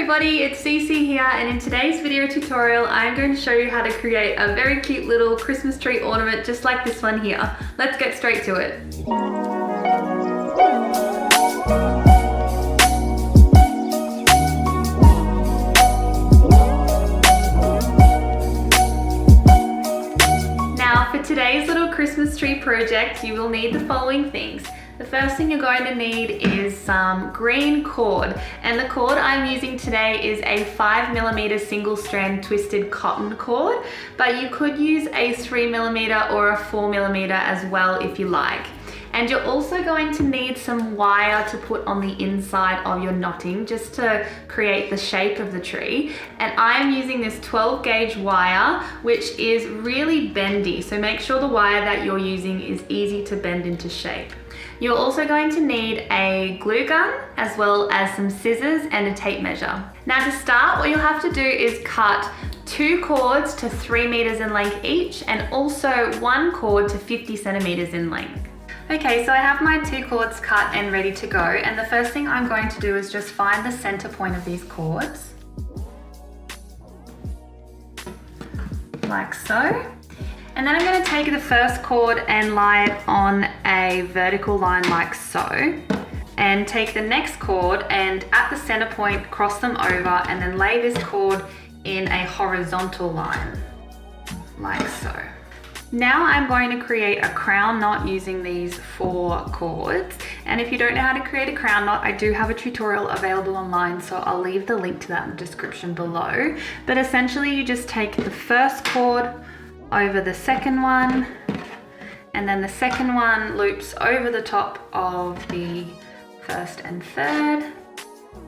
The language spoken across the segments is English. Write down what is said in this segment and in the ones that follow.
everybody, it's Cece here, and in today's video tutorial I'm going to show you how to create a very cute little Christmas tree ornament just like this one here. Let's get straight to it. Now for today's little Christmas tree project you will need the following things. The first thing you're going to need is some green cord, and the cord I'm using today is a 5mm single strand twisted cotton cord, but you could use a 3mm or a 4mm as well if you like. And you're also going to need some wire to put on the inside of your knotting just to create the shape of the tree. And I am using this 12 gauge wire, which is really bendy, so make sure the wire that you're using is easy to bend into shape. You're also going to need a glue gun as well as some scissors and a tape measure. Now to start, what you'll have to do is cut 2 cords to 3 meters in length each, and also 1 cord to 50 centimeters in length. Okay, so I have my 2 cords cut and ready to go, and the first thing I'm going to do is just find the center point of these cords, like so. And then I'm going to take the first cord and lie it on a vertical line like so, and take the next cord and at the center point cross them over and then lay this cord in a horizontal line like so. Now I'm going to create a crown knot using these 4 cords, and if you don't know how to create a crown knot, I do have a tutorial available online, so I'll leave the link to that in the description below. But essentially you just take the first cord over the second one, and then the second one loops over the top of the first and third,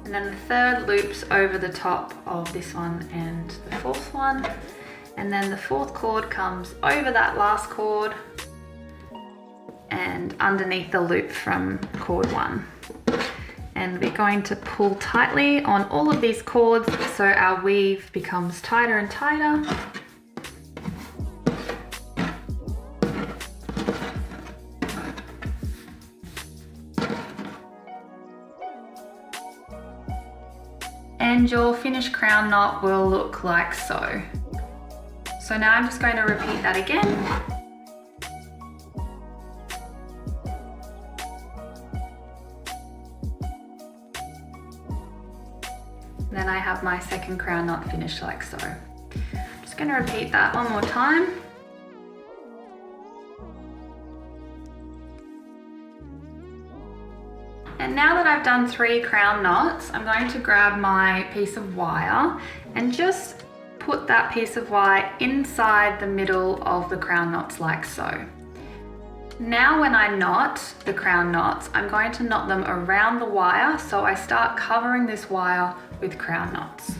and then the third loops over the top of this one and the fourth one, and then the fourth cord comes over that last cord and underneath the loop from cord 1. And we're going to pull tightly on all of these cords so our weave becomes tighter and tighter. And your finished crown knot will look like so. So now I'm just going to repeat that again. Then I have my second crown knot finished like so. I'm just going to repeat that one more time. And now that I've done 3 crown knots, I'm going to grab my piece of wire and just put that piece of wire inside the middle of the crown knots like so. Now when I knot the crown knots, I'm going to knot them around the wire, so I start covering this wire with crown knots.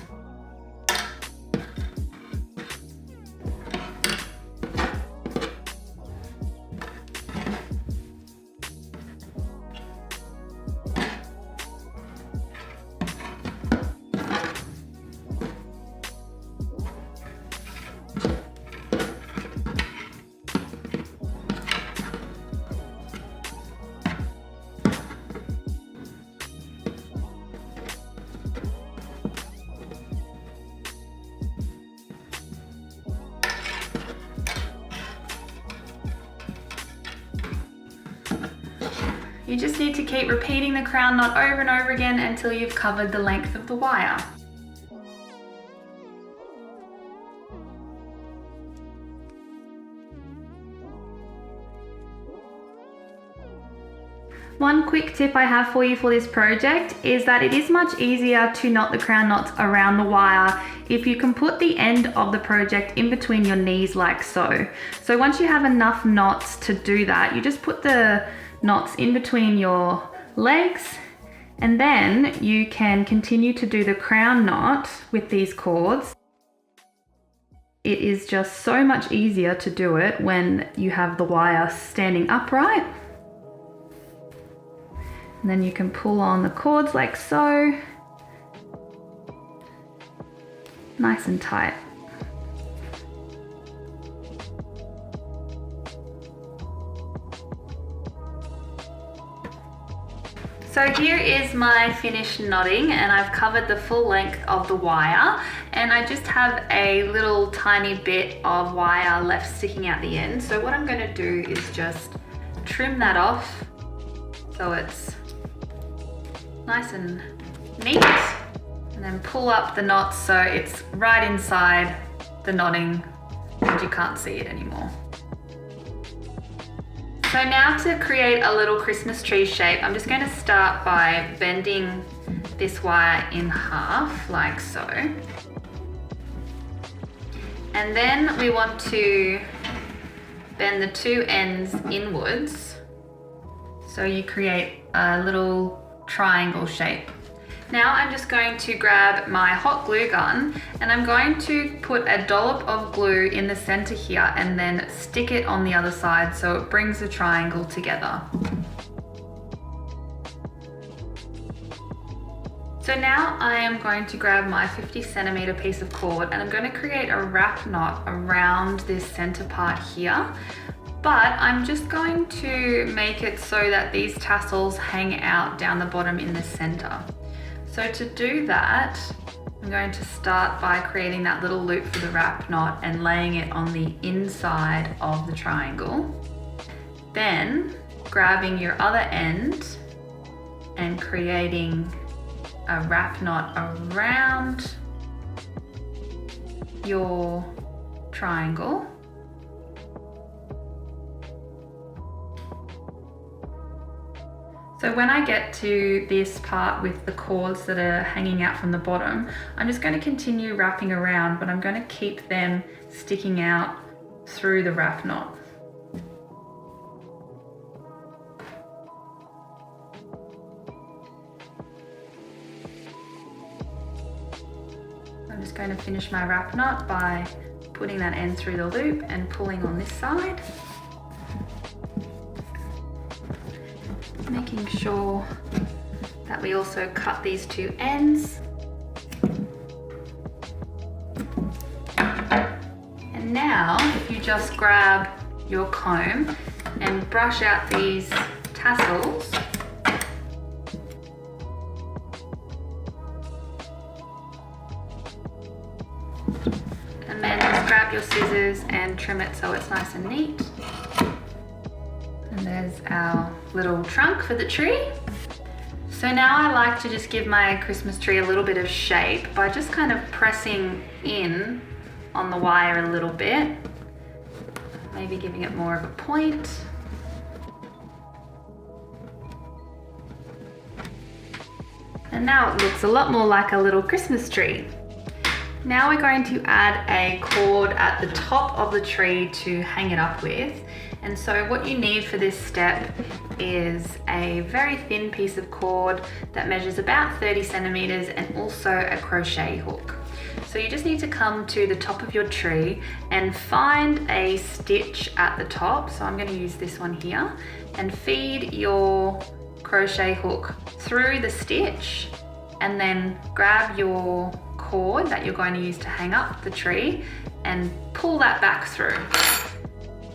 You just need to keep repeating the crown knot over and over again until you've covered the length of the wire. One quick tip I have for you for this project is that it is much easier to knot the crown knots around the wire if you can put the end of the project in between your knees like so. So once you have enough knots to do that, you just put the knots in between your legs, and then you can continue to do the crown knot with these cords. It is just so much easier to do it when you have the wire standing upright. And then you can pull on the cords like so, nice and tight. So here is my finished knotting, and I've covered the full length of the wire, and I just have a little tiny bit of wire left sticking out the end. So what I'm going to do is just trim that off so it's nice and neat, and then pull up the knots so it's right inside the knotting and you can't see it anymore. So now to create a little Christmas tree shape, I'm just going to start by bending this wire in half like so. And then we want to bend the two ends inwards so you create a little triangle shape. Now I'm just going to grab my hot glue gun, and I'm going to put a dollop of glue in the center here and then stick it on the other side so it brings the triangle together. So now I am going to grab my 50-centimeter piece of cord, and I'm going to create a wrap knot around this center part here. But I'm just going to make it so that these tassels hang out down the bottom in the center. So to do that, I'm going to start by creating that little loop for the wrap knot and laying it on the inside of the triangle. Then grabbing your other end and creating a wrap knot around your triangle. So when I get to this part with the cords that are hanging out from the bottom, I'm just going to continue wrapping around, but I'm going to keep them sticking out through the wrap knot. I'm just going to finish my wrap knot by putting that end through the loop and pulling on this side. Making sure that we also cut these two ends. And now if you just grab your comb and brush out these tassels, and then just grab your scissors and trim it so it's nice and neat. And there's our little trunk for the tree. So now I like to just give my Christmas tree a little bit of shape by just kind of pressing in on the wire a little bit, maybe giving it more of a point. And now it looks a lot more like a little Christmas tree. Now we're going to add a cord at the top of the tree to hang it up with. And so what you need for this step is a very thin piece of cord that measures about 30 centimeters and also a crochet hook. So you just need to come to the top of your tree and find a stitch at the top. So I'm going to use this one here, and feed your crochet hook through the stitch, and then grab your cord that you're going to use to hang up the tree and pull that back through.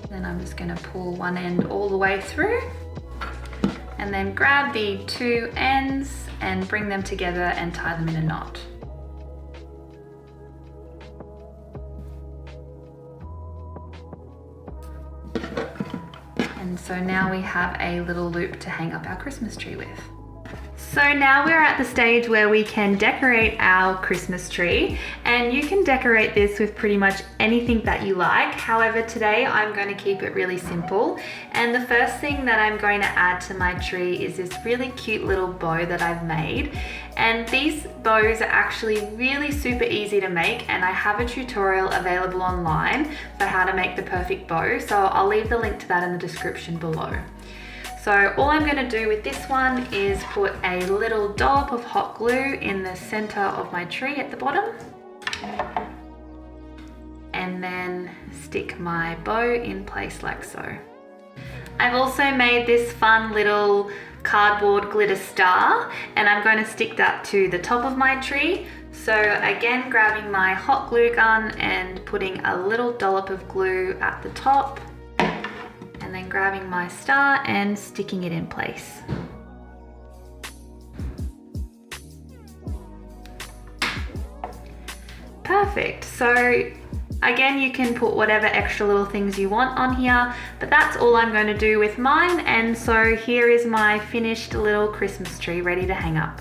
Then I'm just going to pull one end all the way through, and then grab the two ends and bring them together and tie them in a knot. And so now we have a little loop to hang up our Christmas tree with. So now we're at the stage where we can decorate our Christmas tree, and you can decorate this with pretty much anything that you like. However, today I'm going to keep it really simple, and the first thing that I'm going to add to my tree is this really cute little bow that I've made. And these bows are actually really super easy to make, and I have a tutorial available online for how to make the perfect bow, so I'll leave the link to that in the description below. So all I'm going to do with this one is put a little dollop of hot glue in the center of my tree at the bottom, and then stick my bow in place like so. I've also made this fun little cardboard glitter star, and I'm going to stick that to the top of my tree. So again, grabbing my hot glue gun and putting a little dollop of glue at the top, and then grabbing my star and sticking it in place. Perfect. So again, you can put whatever extra little things you want on here, but that's all I'm going to do with mine. And so here is my finished little Christmas tree ready to hang up.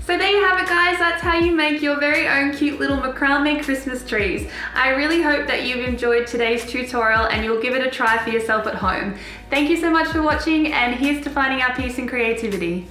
So there you have it, guys. That's how you make your very own cute little macrame Christmas trees. I really hope that you've enjoyed today's tutorial and you'll give it a try for yourself at home. Thank you so much for watching, and here's to finding our peace and creativity.